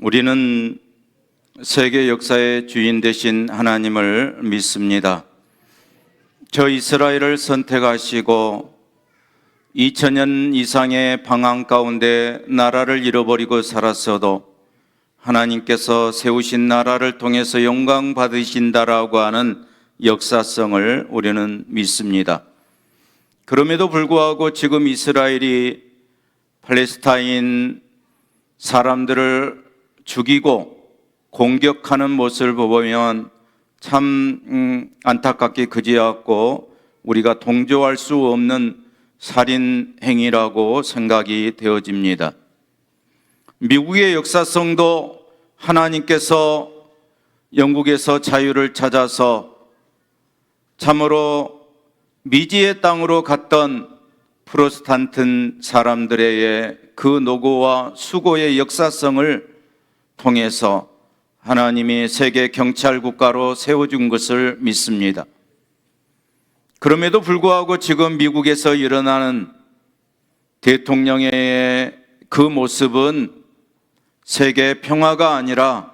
우리는 세계 역사의 주인 되신 하나님을 믿습니다. 저 이스라엘을 선택하시고 2000년 이상의 방황 가운데 나라를 잃어버리고 살았어도 하나님께서 세우신 나라를 통해서 영광 받으신다라고 하는 역사성을 우리는 믿습니다. 그럼에도 불구하고 지금 이스라엘이 팔레스타인 사람들을 죽이고 공격하는 모습을 보면 참 안타깝게 그지없고 우리가 동조할 수 없는 살인 행위라고 생각이 되어집니다. 미국의 역사성도 하나님께서 영국에서 자유를 찾아서 참으로 미지의 땅으로 갔던 프로테스탄트 사람들의 그 노고와 수고의 역사성을 통해서 하나님이 세계 경찰 국가로 세워준 것을 믿습니다. 그럼에도 불구하고 지금 미국에서 일어나는 대통령의 그 모습은 세계 평화가 아니라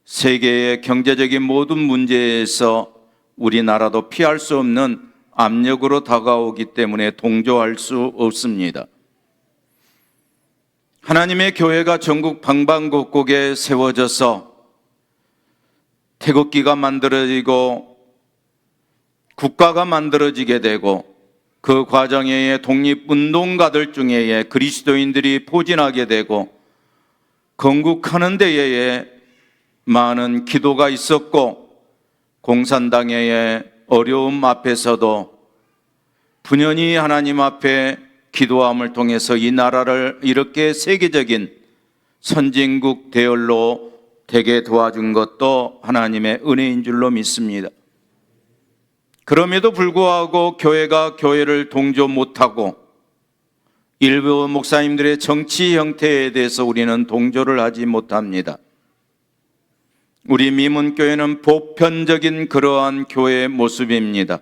세계의 경제적인 모든 문제에서 우리나라도 피할 수 없는 압력으로 다가오기 때문에 동조할 수 없습니다. 하나님의 교회가 전국 방방곡곡에 세워져서 태극기가 만들어지고 국가가 만들어지게 되고 그 과정에 독립운동가들 중에 그리스도인들이 포진하게 되고 건국하는 데에 많은 기도가 있었고 공산당의 어려움 앞에서도 분연히 하나님 앞에 기도함을 통해서 이 나라를 이렇게 세계적인 선진국 대열로 되게 도와준 것도 하나님의 은혜인 줄로 믿습니다. 그럼에도 불구하고 교회가 교회를 동조 못하고 일부 목사님들의 정치 형태에 대해서 우리는 동조를 하지 못합니다. 우리 미문교회는 보편적인 그러한 교회의 모습입니다.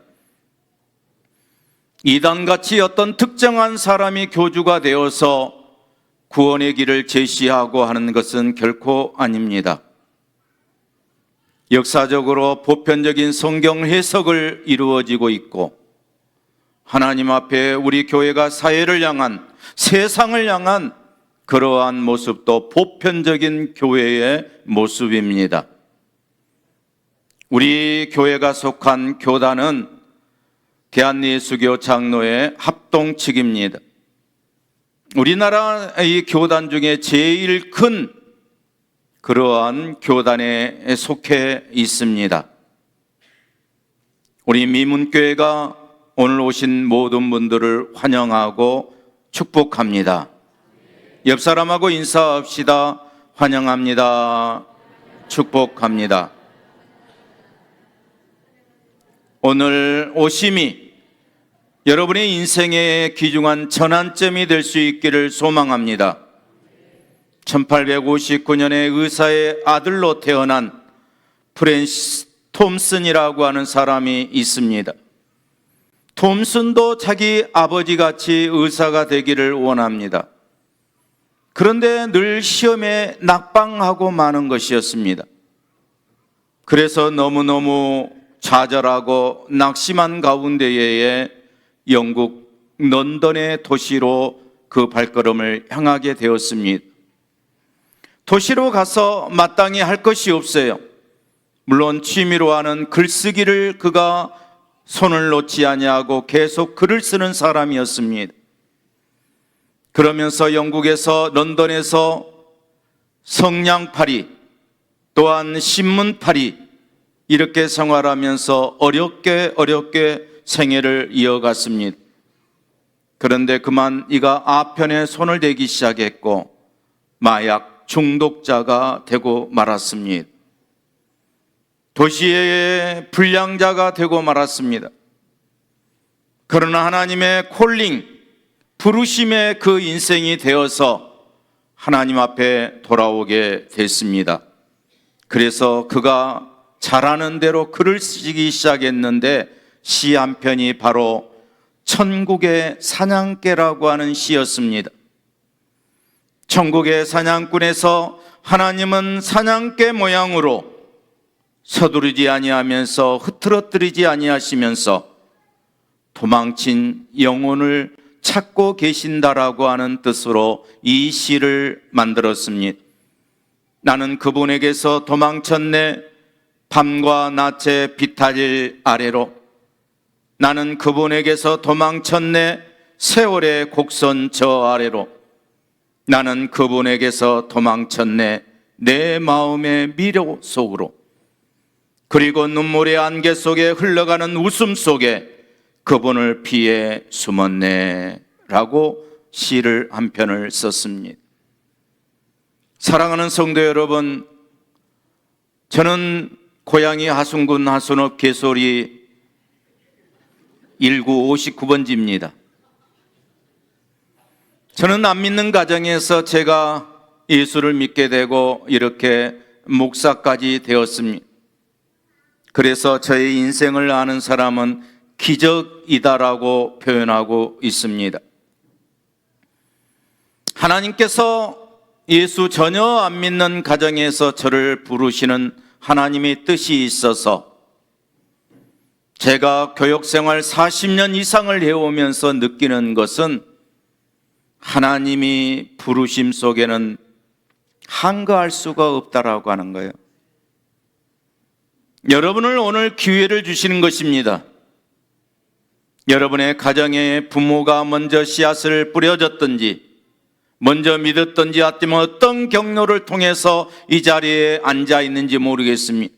이단같이 어떤 특정한 사람이 교주가 되어서 구원의 길을 제시하고 하는 것은 결코 아닙니다. 역사적으로 보편적인 성경 해석을 이루어지고 있고 하나님 앞에 우리 교회가 사회를 향한 세상을 향한 그러한 모습도 보편적인 교회의 모습입니다. 우리 교회가 속한 교단은 대한예수교 장로의 합동 측입니다. 우리나라의 교단 중에 제일 큰 그러한 교단에 속해 있습니다. 우리 미문교회가 오늘 오신 모든 분들을 환영하고 축복합니다. 옆 사람하고 인사합시다. 환영합니다. 축복합니다. 오늘 오심이 여러분의 인생의 귀중한 전환점이 될 수 있기를 소망합니다. 1859년에 의사의 아들로 태어난 프랜시스 톰슨이라고 하는 사람이 있습니다. 톰슨도 자기 아버지같이 의사가 되기를 원합니다. 그런데 늘 시험에 낙방하고 마는 것이었습니다. 그래서 너무너무 좌절하고 낙심한 가운데에 영국 런던의 도시로 그 발걸음을 향하게 되었습니다. 도시로 가서 마땅히 할 것이 없어요. 물론 취미로 하는 글쓰기를 그가 손을 놓지 아니하고 계속 글을 쓰는 사람이었습니다. 그러면서 영국에서 런던에서 성냥팔이 또한 신문팔이 이렇게 생활하면서 어렵게 생애를 이어갔습니다. 그런데 그만 이가 아편에 손을 대기 시작했고 마약 중독자가 되고 말았습니다. 도시의 불량자가 되고 말았습니다. 그러나 하나님의 콜링, 부르심의 그 인생이 되어서 하나님 앞에 돌아오게 됐습니다. 그래서 그가 잘하는 대로 글을 쓰기 시작했는데 시 한 편이 바로 천국의 사냥개라고 하는 시였습니다. 천국의 사냥꾼에서 하나님은 사냥개 모양으로 서두르지 아니하면서 흐트러뜨리지 아니하시면서 도망친 영혼을 찾고 계신다라고 하는 뜻으로 이 시를 만들었습니다. 나는 그분에게서 도망쳤네 밤과 낮의 비탈 아래로. 나는 그분에게서 도망쳤네 세월의 곡선 저 아래로. 나는 그분에게서 도망쳤네 내 마음의 미로 속으로. 그리고 눈물의 안개 속에 흘러가는 웃음 속에 그분을 피해 숨었네 라고 시를 한 편을 썼습니다. 사랑하는 성도 여러분, 저는 고향이 하순군 하순읍 개소리 19 59번지입니다. 저는 안 믿는 가정에서 제가 예수를 믿게 되고 이렇게 목사까지 되었습니다. 그래서 저의 인생을 아는 사람은 기적이다라고 표현하고 있습니다. 하나님께서 예수 전혀 안 믿는 가정에서 저를 부르시는 하나님의 뜻이 있어서 제가 교육생활 40년 이상을 해오면서 느끼는 것은 하나님이 부르심 속에는 한가할 수가 없다라고 하는 거예요. 여러분을 오늘 기회를 주시는 것입니다. 여러분의 가정에 부모가 먼저 씨앗을 뿌려줬든지 먼저 믿었든지 아니면 어떤 경로를 통해서 이 자리에 앉아 있는지 모르겠습니다.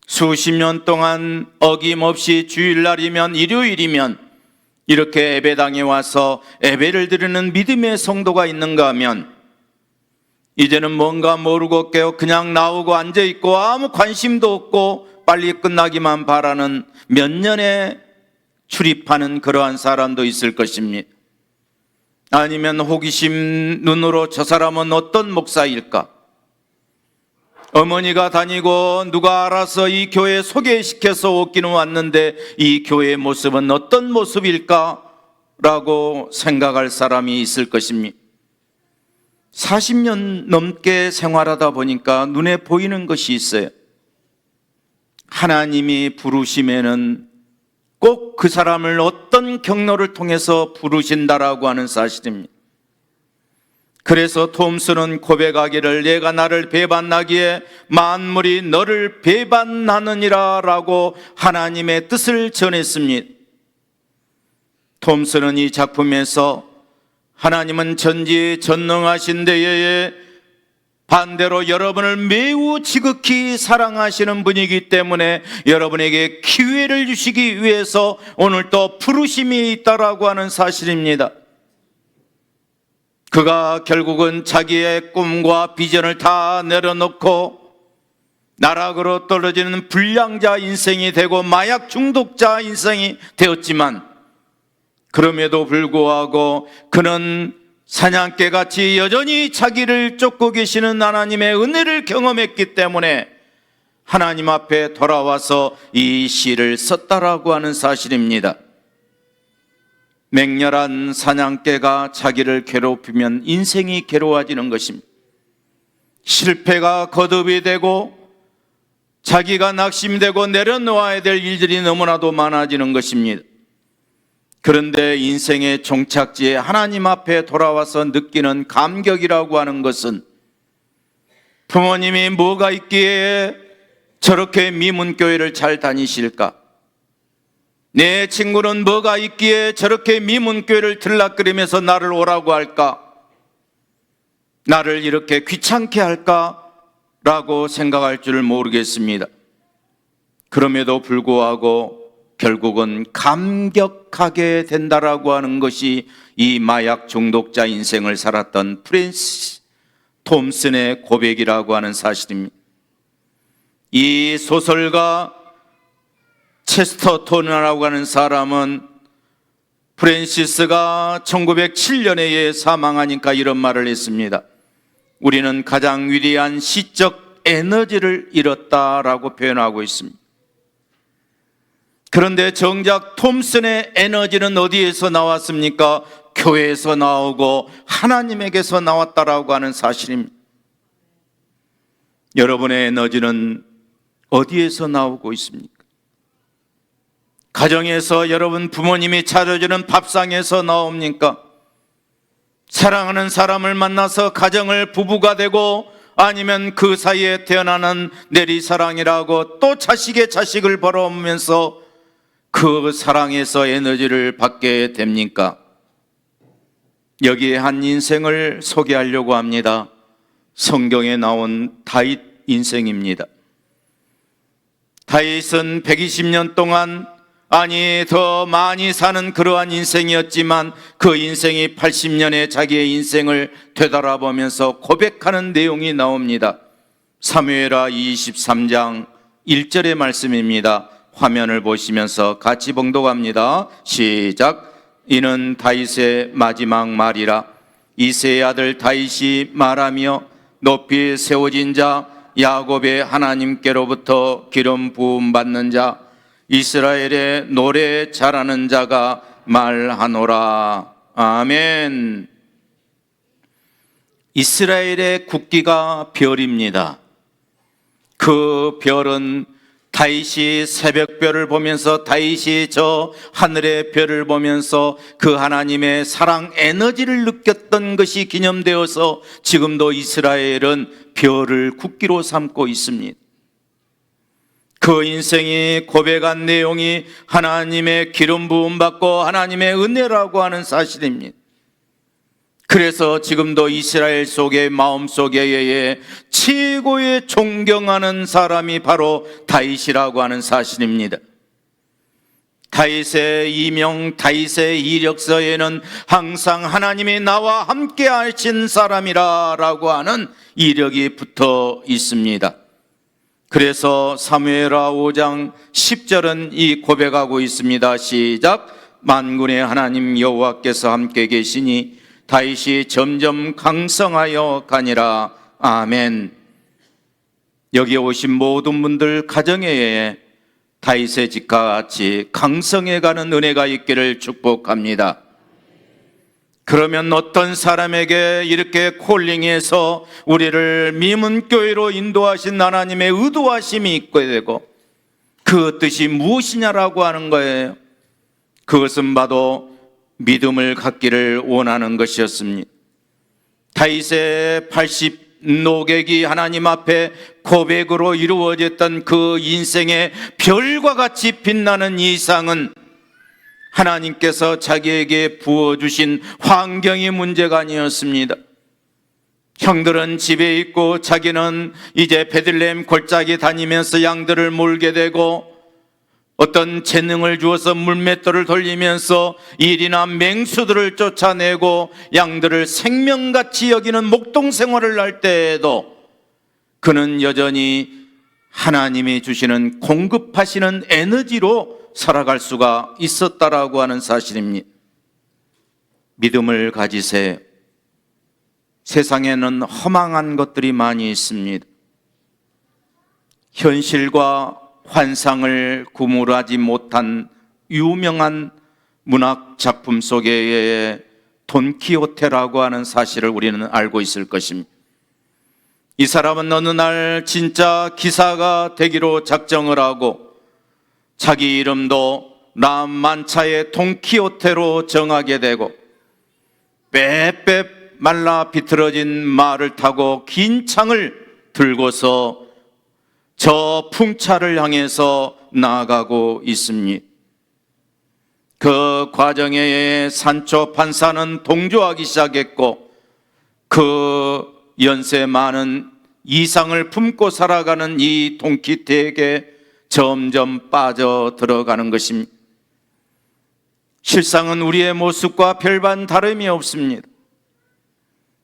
수십 년 동안 어김없이 주일날이면 일요일이면 이렇게 예배당에 와서 예배를 드리는 믿음의 성도가 있는가 하면 이제는 뭔가 모르고 깨어 그냥 나오고 앉아있고 아무 관심도 없고 빨리 끝나기만 바라는 몇 년에 출입하는 그러한 사람도 있을 것입니다. 아니면 호기심 눈으로 저 사람은 어떤 목사일까? 어머니가 다니고 누가 알아서 이 교회 소개시켜서 오기는 왔는데 이 교회의 모습은 어떤 모습일까? 라고 생각할 사람이 있을 것입니다. 40년 넘게 생활하다 보니까 눈에 보이는 것이 있어요. 하나님이 부르심에는 꼭 그 사람을 어떤 경로를 통해서 부르신다라고 하는 사실입니다. 그래서 톰슨은 고백하기를 내가 나를 배반하기에 만물이 너를 배반하느니라 라고 하나님의 뜻을 전했습니다. 톰슨은 이 작품에서 하나님은 전지전능하신 데에 반대로 여러분을 매우 지극히 사랑하시는 분이기 때문에 여러분에게 기회를 주시기 위해서 오늘 또 부르심이 있다라고 하는 사실입니다. 그가 결국은 자기의 꿈과 비전을 다 내려놓고 나락으로 떨어지는 불량자 인생이 되고 마약 중독자 인생이 되었지만 그럼에도 불구하고 그는 사냥개같이 여전히 자기를 쫓고 계시는 하나님의 은혜를 경험했기 때문에 하나님 앞에 돌아와서 이 시를 썼다라고 하는 사실입니다. 맹렬한 사냥개가 자기를 괴롭히면 인생이 괴로워지는 것입니다. 실패가 거듭이 되고 자기가 낙심되고 내려놓아야 될 일들이 너무나도 많아지는 것입니다. 그런데 인생의 종착지에 하나님 앞에 돌아와서 느끼는 감격이라고 하는 것은 부모님이 뭐가 있기에 저렇게 미문교회를 잘 다니실까? 내 친구는 뭐가 있기에 저렇게 미문교회를 들락거리면서 나를 오라고 할까? 나를 이렇게 귀찮게 할까? 라고 생각할 줄 모르겠습니다. 그럼에도 불구하고 결국은 감격하게 된다라고 하는 것이 이 마약 중독자 인생을 살았던 프랜시스 톰슨의 고백이라고 하는 사실입니다. 이 소설가 체스터톤이라고 하는 사람은 프랜시스가 1907년에 사망하니까 이런 말을 했습니다. 우리는 가장 위대한 시적 에너지를 잃었다라고 표현하고 있습니다. 그런데 정작 톰슨의 에너지는 어디에서 나왔습니까? 교회에서 나오고 하나님에게서 나왔다라고 하는 사실입니다. 여러분의 에너지는 어디에서 나오고 있습니까? 가정에서 여러분 부모님이 차려주는 밥상에서 나옵니까? 사랑하는 사람을 만나서 가정을 부부가 되고, 아니면 그 사이에 태어나는 내리사랑이라고 또 자식의 자식을 벌어오면서 그 사랑에서 에너지를 받게 됩니까? 여기에 한 인생을 소개하려고 합니다. 성경에 나온 다윗 인생입니다. 다윗은 120년 동안, 아니 더 많이 사는 그러한 인생이었지만, 그 인생이 80년의 자기의 인생을 되돌아보면서 고백하는 내용이 나옵니다. 사무엘하 23장 1절의 말씀입니다. 화면을 보시면서 같이 봉독합니다. 시작. 이는 다윗의 마지막 말이라. 이새의 아들 다윗이 말하며 높이 세워진 자 야곱의 하나님께로부터 기름 부음 받는 자 이스라엘의 노래 잘하는 자가 말하노라. 아멘. 이스라엘의 국기가 별입니다. 그 별은 다윗이 새벽별을 보면서, 다윗이 저 하늘의 별을 보면서 그 하나님의 사랑 에너지를 느꼈던 것이 기념되어서 지금도 이스라엘은 별을 국기로 삼고 있습니다. 그 인생이 고백한 내용이 하나님의 기름 부음 받고 하나님의 은혜라고 하는 사실입니다. 그래서 지금도 이스라엘 속의 마음속에 최고의 존경하는 사람이 바로 다윗이라고 하는 사실입니다. 다윗의 이명, 다윗의 이력서에는 항상 하나님이 나와 함께 하신 사람이라고 하는 이력이 붙어 있습니다. 그래서 사무엘하 5장 10절은 이 고백하고 있습니다. 시작. 만군의 하나님 여호와께서 함께 계시니 다윗이 점점 강성하여 가니라. 아멘. 여기 오신 모든 분들 가정에 다윗의 집과 같이 강성해 가는 은혜가 있기를 축복합니다. 그러면 어떤 사람에게 이렇게 콜링해서 우리를 미문교회로 인도하신 하나님의 의도하심이 있게 되고, 그 뜻이 무엇이냐라고 하는 거예요. 그것은 바로 믿음을 갖기를 원하는 것이었습니다. 다윗의 80 노객이 하나님 앞에 고백으로 이루어졌던 그 인생의 별과 같이 빛나는 이상은 하나님께서 자기에게 부어주신 환경이 문제가 아니었습니다. 형들은 집에 있고 자기는 이제 베들레헴 골짜기 다니면서 양들을 몰게 되고, 어떤 재능을 주어서 물맷돌을 돌리면서 일이나 맹수들을 쫓아내고 양들을 생명같이 여기는 목동 생활을 할 때에도 그는 여전히 하나님이 주시는 공급하시는 에너지로 살아갈 수가 있었다라고 하는 사실입니다. 믿음을 가지세요. 세상에는 허망한 것들이 많이 있습니다. 현실과 환상을 구분하지 못한 유명한 문학 작품 속에 돈키호테라고 하는 사실을 우리는 알고 있을 것입니다. 이 사람은 어느 날 진짜 기사가 되기로 작정을 하고 자기 이름도 남만차의 돈키호테로 정하게 되고, 빼빼 말라 비틀어진 말을 타고 긴 창을 들고서 저 풍차를 향해서 나아가고 있습니다. 그 과정에 산초 판사는 동조하기 시작했고, 그 연세 많은 이상을 품고 살아가는 이 돈키호테에게 점점 빠져 들어가는 것입니다. 실상은 우리의 모습과 별반 다름이 없습니다.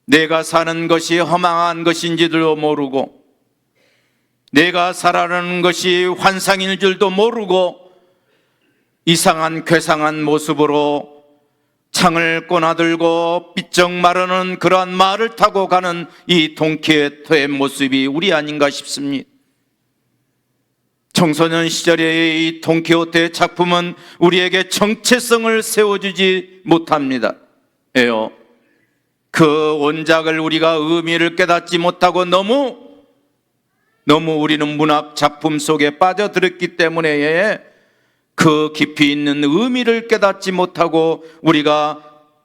내가 사는 것이 허망한 것인지도 모르고, 내가 살아가는 것이 환상일 줄도 모르고, 이상한 괴상한 모습으로 창을 꼬나들고 삐쩍 마르는 그러한 말을 타고 가는 이 돈키호테의 모습이 우리 아닌가 싶습니다. 청소년 시절의 이 돈키호테의 작품은 우리에게 정체성을 세워주지 못합니다. 왜요? 그 원작을 우리가 의미를 깨닫지 못하고 너무 너무 우리는 문학 작품 속에 빠져들었기 때문에 그 깊이 있는 의미를 깨닫지 못하고 우리가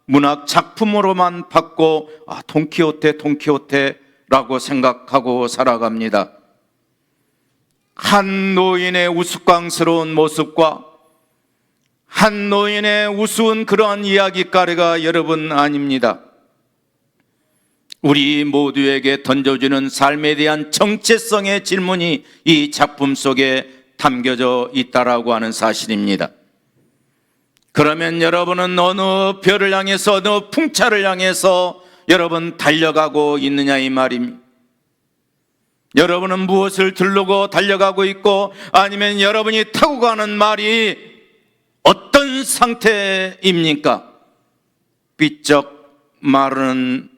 문학 작품으로만 받고 돈키호테라고 생각하고 살아갑니다. 한 노인의 우스꽝스러운 모습과 한 노인의 우스운 그러한 이야기거리가 여러분 아닙니다. 우리 모두에게 던져주는 삶에 대한 정체성의 질문이 이 작품 속에 담겨져 있다라고 하는 사실입니다. 그러면 여러분은 어느 별을 향해서 어느 풍차를 향해서 여러분 달려가고 있느냐 이 말입니다. 여러분은 무엇을 들르고 달려가고 있고 아니면 여러분이 타고 가는 말이 어떤 상태입니까? 삐쩍 마르는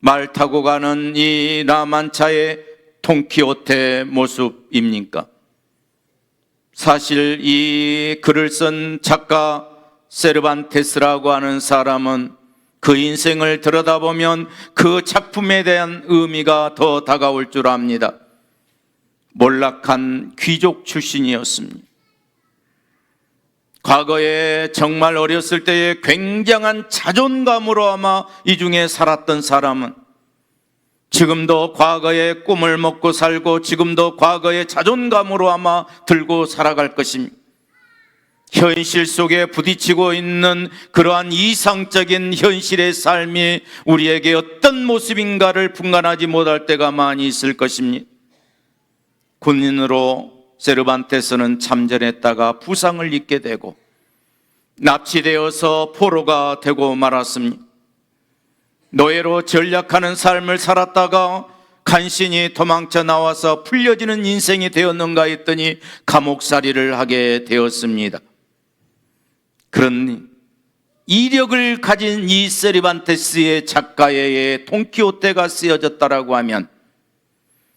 말 타고 가는 이 라만차의 돈키호테 모습입니까? 사실 이 글을 쓴 작가 세르반테스라고 하는 사람은 그 인생을 들여다보면 그 작품에 대한 의미가 더 다가올 줄 압니다. 몰락한 귀족 출신이었습니다. 과거에 정말 어렸을 때에 굉장한 자존감으로 아마 이 중에 살았던 사람은 지금도 과거의 꿈을 먹고 살고 지금도 과거의 자존감으로 아마 들고 살아갈 것입니다. 현실 속에 부딪히고 있는 그러한 이상적인 현실의 삶이 우리에게 어떤 모습인가를 분간하지 못할 때가 많이 있을 것입니다. 군인으로 세르반테스는 참전했다가 부상을 입게 되고 납치되어서 포로가 되고 말았습니다. 노예로 전락하는 삶을 살았다가 간신히 도망쳐 나와서 풀려지는 인생이 되었는가 했더니 감옥살이를 하게 되었습니다. 그런 이력을 가진 이 세르반테스의 작가의 돈키호테가 쓰여졌다라고 하면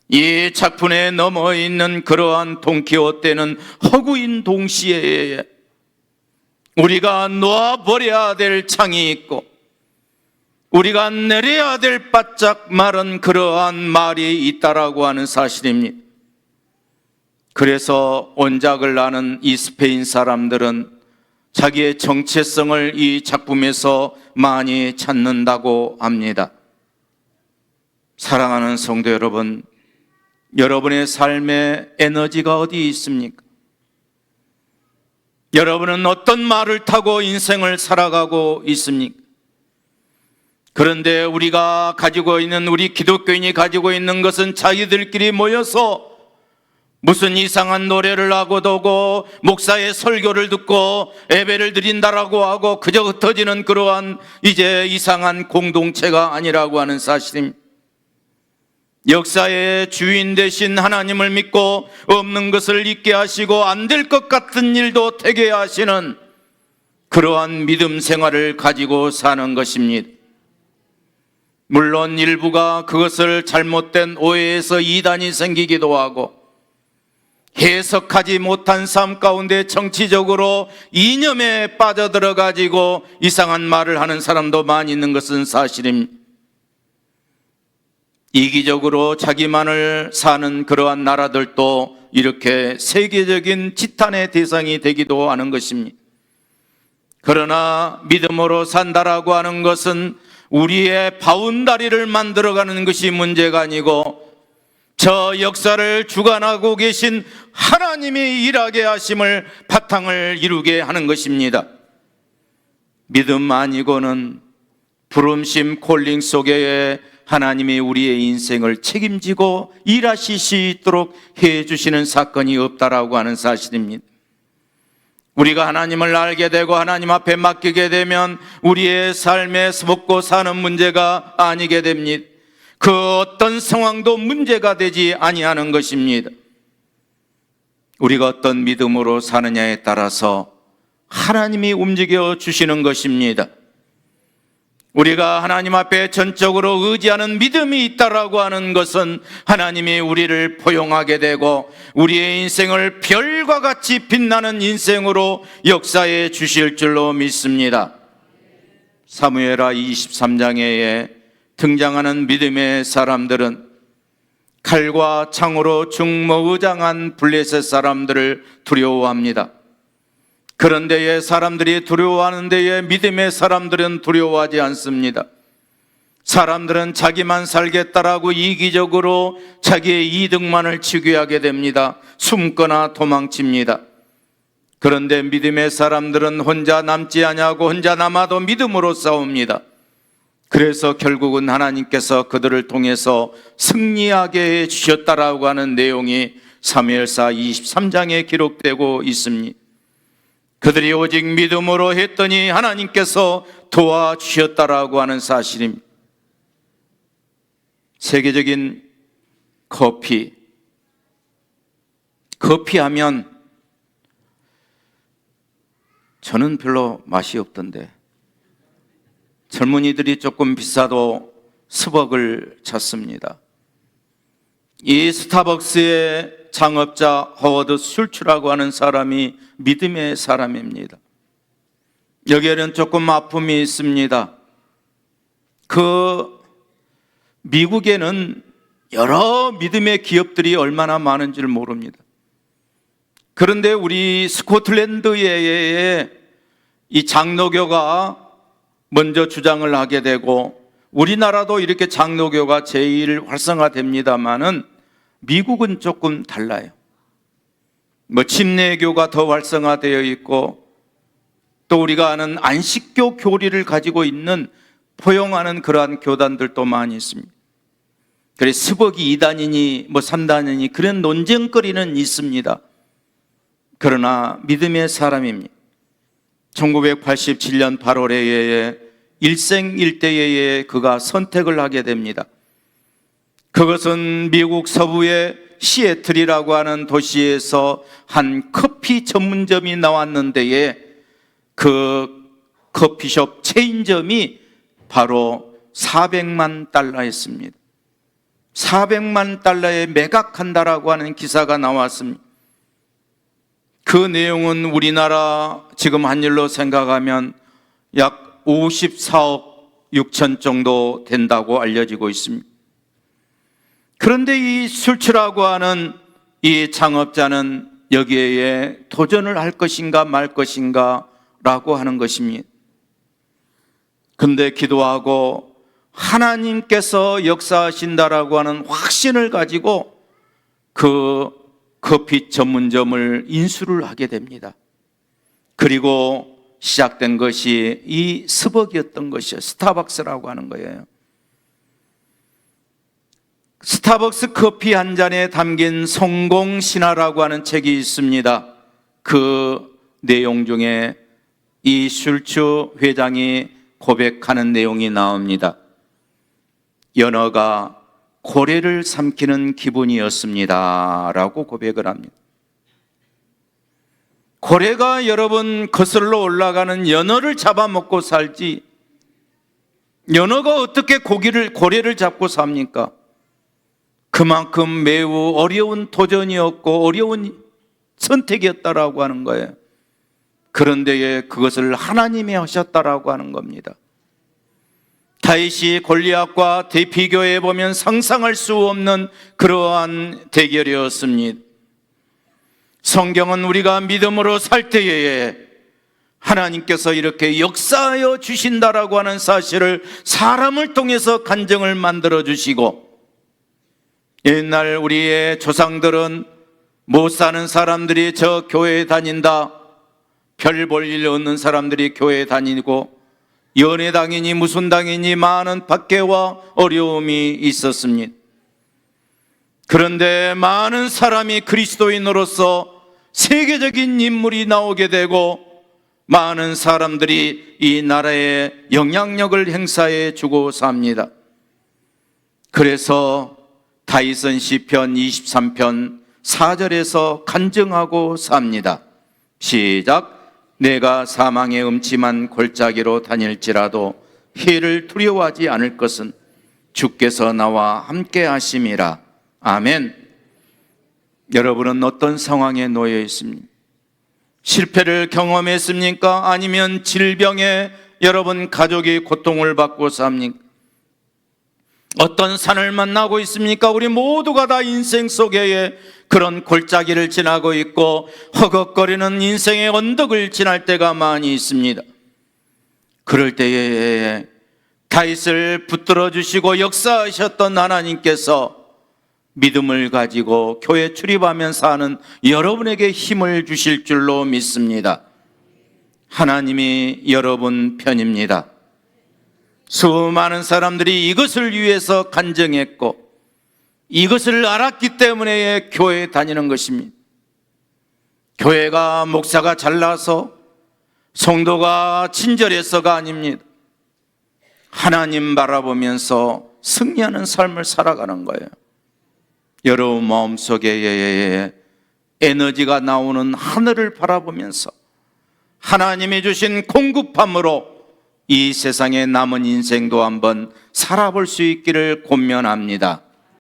이 작품에 넘어 있는 그러한 돈키호테는 허구인 동시에 우리가 놓아버려야 될 창이 있고 우리가 내려야 될 바짝 마른 그러한 말이 있다라고 하는 사실입니다. 그래서 온작을 아는 이 스페인 사람들은 자기의 정체성을 이 작품에서 많이 찾는다고 합니다. 사랑하는 성도 여러분, 여러분의 삶에 에너지가 어디 있습니까? 여러분은 어떤 말을 타고 인생을 살아가고 있습니까? 그런데 우리가 가지고 있는, 우리 기독교인이 가지고 있는 것은 자기들끼리 모여서 무슨 이상한 노래를 하고도 오고 목사의 설교를 듣고 예배를 드린다라고 하고 그저 흩어지는 그러한 이제 이상한 공동체가 아니라고 하는 사실입니다. 역사의 주인 되신 하나님을 믿고 없는 것을 있게 하시고 안 될 것 같은 일도 되게 하시는 그러한 믿음 생활을 가지고 사는 것입니다. 물론 일부가 그것을 잘못된 오해에서 이단이 생기기도 하고 해석하지 못한 삶 가운데 정치적으로 이념에 빠져들어 가지고 이상한 말을 하는 사람도 많이 있는 것은 사실입니다. 이기적으로 자기만을 사는 그러한 나라들도 이렇게 세계적인 지탄의 대상이 되기도 하는 것입니다. 그러나 믿음으로 산다라고 하는 것은 우리의 바운다리를 만들어가는 것이 문제가 아니고 저 역사를 주관하고 계신 하나님이 일하게 하심을 바탕을 이루게 하는 것입니다. 믿음 아니고는 부름심 콜링 속에 하나님이 우리의 인생을 책임지고 일하실 수 있도록 해주시는 사건이 없다라고 하는 사실입니다. 우리가 하나님을 알게 되고 하나님 앞에 맡기게 되면 우리의 삶에서 먹고 사는 문제가 아니게 됩니다. 그 어떤 상황도 문제가 되지 아니하는 것입니다. 우리가 어떤 믿음으로 사느냐에 따라서 하나님이 움직여 주시는 것입니다. 우리가 하나님 앞에 전적으로 의지하는 믿음이 있다라고 하는 것은 하나님이 우리를 포용하게 되고 우리의 인생을 별과 같이 빛나는 인생으로 역사해 주실 줄로 믿습니다. 사무엘하 23장에 등장하는 믿음의 사람들은 칼과 창으로 중무장한 블레셋 사람들을 두려워합니다. 그런 데에 사람들이 두려워하는 데에 믿음의 사람들은 두려워하지 않습니다. 사람들은 자기만 살겠다라고 이기적으로 자기의 이득만을 추구하게 됩니다. 숨거나 도망칩니다. 그런데 믿음의 사람들은 혼자 남지 아니하고 혼자 남아도 믿음으로 싸웁니다. 그래서 결국은 하나님께서 그들을 통해서 승리하게 해주셨다라고 하는 내용이 사무엘사 23장에 기록되고 있습니다. 그들이 오직 믿음으로 했더니 하나님께서 도와주셨다라고 하는 사실입니다. 세계적인 커피하면 저는 별로 맛이 없던데 젊은이들이 조금 비싸도 스벅을 찾습니다. 이 스타벅스의 창업자 허워드 슐츠라고 하는 사람이 믿음의 사람입니다. 여기에는 조금 아픔이 있습니다. 미국에는 여러 믿음의 기업들이 얼마나 많은지를 모릅니다. 그런데 우리 스코틀랜드의 이 장로교가 먼저 주장을 하게 되고 우리나라도 이렇게 장로교가 제일 활성화됩니다만은 미국은 조금 달라요. 침례교가 더 활성화되어 있고 또 우리가 아는 안식교 교리를 가지고 있는 포용하는 그러한 교단들도 많이 있습니다. 그래서 스벅이 2단이니 3단이니 그런 논쟁거리는 있습니다. 그러나 믿음의 사람입니다. 1987년 8월에 일생일대에 그가 선택을 하게 됩니다. 그것은 미국 서부의 시애틀이라고 하는 도시에서 한 커피 전문점이 나왔는데 그 커피숍 체인점이 바로 400만 달러였습니다. 400만 달러에 매각한다라고 하는 기사가 나왔습니다. 그 내용은 우리나라 지금 환율로 생각하면 약 54억 6천 정도 된다고 알려지고 있습니다. 그런데 이 슐츠라고 하는 이 창업자는 여기에 도전을 할 것인가 말 것인가 라고 하는 것입니다. 근데 기도하고 하나님께서 역사하신다라고 하는 확신을 가지고 그 커피 전문점을 인수를 하게 됩니다. 그리고 시작된 것이 이 스벅이었던 것이에요. 스타벅스라고 하는 거예요. 스타벅스 커피 한 잔에 담긴 성공신화라고 하는 책이 있습니다. 그 내용 중에 이 슐츠 회장이 고백하는 내용이 나옵니다. 연어가 고래를 삼키는 기분이었습니다 라고 고백을 합니다. 고래가 여러분 거슬러 올라가는 연어를 잡아먹고 살지 연어가 어떻게 고래를 잡고 삽니까? 그만큼 매우 어려운 도전이었고 어려운 선택이었다라고 하는 거예요. 그런데 그것을 하나님이 하셨다라고 하는 겁니다. 다윗이 골리앗과 비교해 보면 상상할 수 없는 그러한 대결이었습니다. 성경은 우리가 믿음으로 살 때에 하나님께서 이렇게 역사하여 주신다라고 하는 사실을 사람을 통해서 간증을 만들어 주시고, 옛날 우리의 조상들은 못 사는 사람들이 저 교회에 다닌다, 별 볼 일 없는 사람들이 교회에 다니고 연애당이니 무슨 당이니 많은 박해와 어려움이 있었습니다. 그런데 많은 사람이 그리스도인으로서 세계적인 인물이 나오게 되고 많은 사람들이 이 나라에 영향력을 행사해 주고 삽니다. 그래서 다윗은 시편 23편 4절에서 간증하고 삽니다. 시작. 내가 사망의 음침한 골짜기로 다닐지라도 해를 두려워하지 않을 것은 주께서 나와 함께 하심이라. 아멘. 여러분은 어떤 상황에 놓여 있습니까? 실패를 경험했습니까? 아니면 질병에 여러분 가족이 고통을 받고 삽니까? 어떤 산을 만나고 있습니까? 우리 모두가 다 인생 속에 그런 골짜기를 지나고 있고 허걱거리는 인생의 언덕을 지날 때가 많이 있습니다. 그럴 때에 다윗을 붙들어 주시고 역사하셨던 하나님께서 믿음을 가지고 교회 출입하면서 하는 여러분에게 힘을 주실 줄로 믿습니다. 하나님이 여러분 편입니다. 수많은 사람들이 이것을 위해서 간증했고 이것을 알았기 때문에 교회에 다니는 것입니다. 교회가 목사가 잘나서 성도가 친절해서가 아닙니다. 하나님 바라보면서 승리하는 삶을 살아가는 거예요. 여러분 마음속에 에너지가 나오는 하늘을 바라보면서 하나님이 주신 공급함으로 이 세상의 남은 인생도 한번 살아볼 수 있기를 권면합니다.